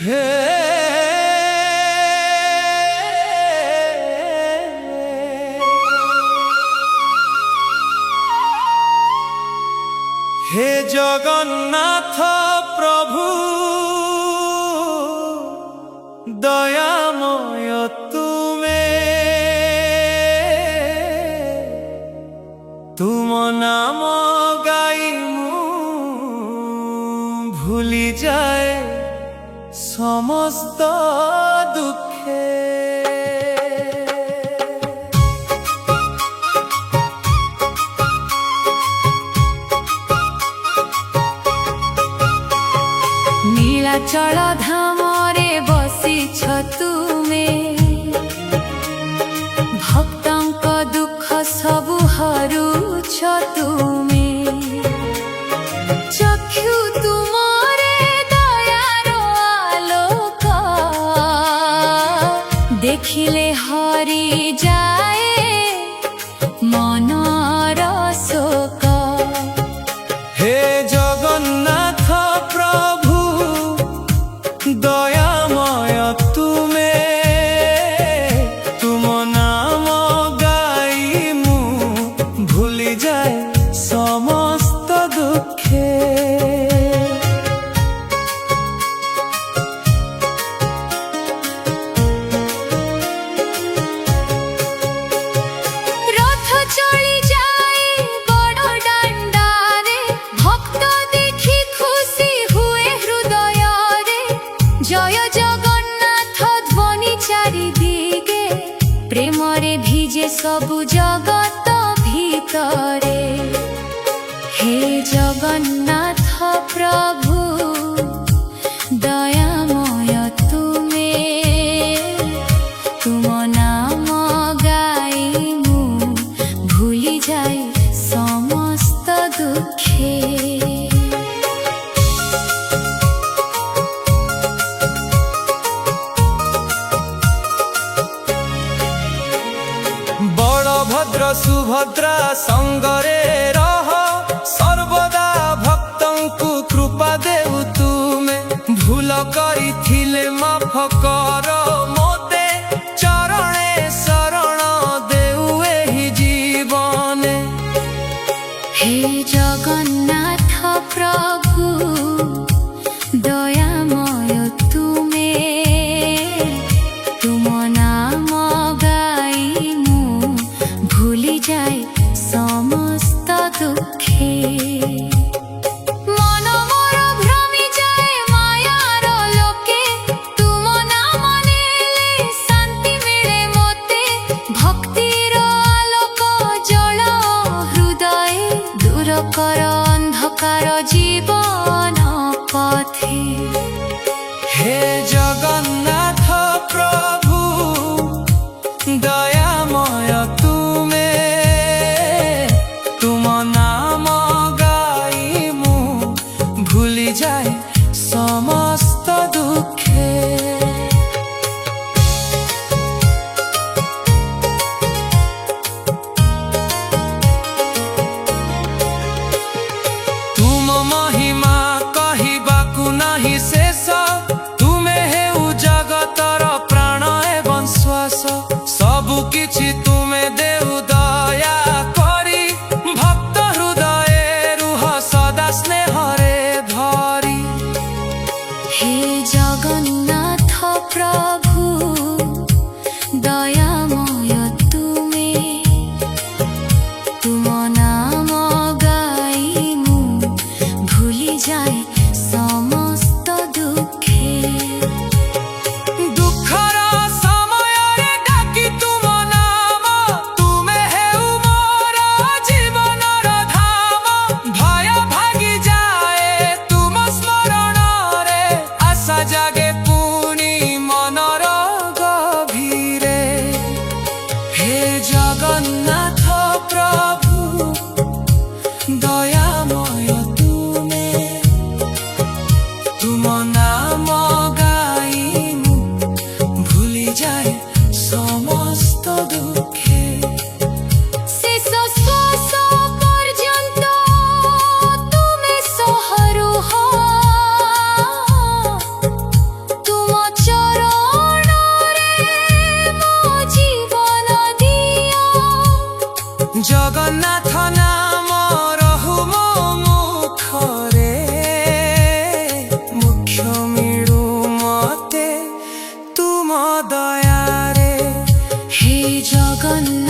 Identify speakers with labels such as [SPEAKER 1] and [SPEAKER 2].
[SPEAKER 1] হে হে জগন্নাথ প্রভু দয়াময় তুমে তুম নাম গাই মু ভুলি যায় সমস্ত দুঃখে।
[SPEAKER 2] নীলাচল ধামরে বসিছ তুমে, ভক্তଙ୍କ দুঃখ সবু হরুছ তুমে। চক্ষু তুমরে দয়ার আলোক, দেখিলে হরি যায় মনর শোক।
[SPEAKER 1] হে জগন্নাথ প্রভু দয়াময় তুমে, তুম নাম গাই মু ভুলি যায় সমস্ত দুঃখে।
[SPEAKER 2] রথ চলি যায় বড় ডান্ডারে, ভক্ত দেখি খুশি হুয়ে হৃদয়রে। জয় জগন্নাথ ধ্বনি চারিদিকে, প্রেমরে ভিজে সবু জগত ভিতরে। হে জগন্নাথ প্রভু দয়াময় তুমে, তুম নাম গাই মু ভুলি যাই সমস্ত দুঃখে।
[SPEAKER 1] বলভদ্র সুভদ্রা সঙ্গরে রহ, সর্বদা ভক্তଙ୍କୁ কৃপা দেউ তুমে। ভুল করিଥିଲେ মাফ কর মোতে, চরণে শରଣ দেউ ଏହି জীবনে।
[SPEAKER 2] হে জগন্নাথ প্রভু দয়াময় তুমে, তুম নাম গাই মু ভুলি যাই সমস্ত দুঃখে। মন মোর ভ্রমি যায় মায়ার লোকে, তুম নাম নেলে শান্তি মিলে মোতে। ভক্তির আলোক জল হৃদয়ে, দূর কর অন্ধকার জীবন পথে।
[SPEAKER 1] হে জগন্নাথ প্রভু দয়াময় তুমে, তুম নাম গাই মু ভুলি যায় সমস্ত দুঃখে। তুম মহিমা কহিବାକୁ ନାହିଁ ଶେଷ, ତୁମେ ହେଉ ଜଗତର ପ୍ରାଣ ଏବଂ ଶ୍ୱାସ। ସବୁ କିଛି ତୁମେ ଦେଉ ଦୟା କରି, ଭକ୍ତ ହୃଦଏ ରୁହ ସଦା ସ୍ନେହରେ ଧରି।
[SPEAKER 2] হে জগন্নাথ প্রভু দয়াময় তুমে, তুম নাম গাই মু ভুলি যাই সমস্ত দুঃখে।
[SPEAKER 1] দুঃখର ସମୟରେ ଡାକି ତୁମ ନାମ, ତୁମେ ହେଉ ମୋର ଜୀବନର ଧାମ। ଭୟ ଭାଗିଯାଏ ତୁମ ସ୍ମରଣରେ, ଆଶା ଜାଗେ ପୁଣି ମନର ଗଭୀରେ। হে জগন্নাথ প্রভু দয়াময় তুমে, তুম নাম গাই মু ভুলি যায় সমস্ত দুঃখে।
[SPEAKER 2] শেষ শ্বাস পর্যন্ত তুমে সহরুহ,
[SPEAKER 1] ଜଗନ୍ନାଥ ନାମ ରହୁ ମୋ ମୁଖରେ, ମୋକ୍ଷ ମିଳୁ ମତେ ତୁମ ଦୟାରେ।
[SPEAKER 2] হে জগন্নাথ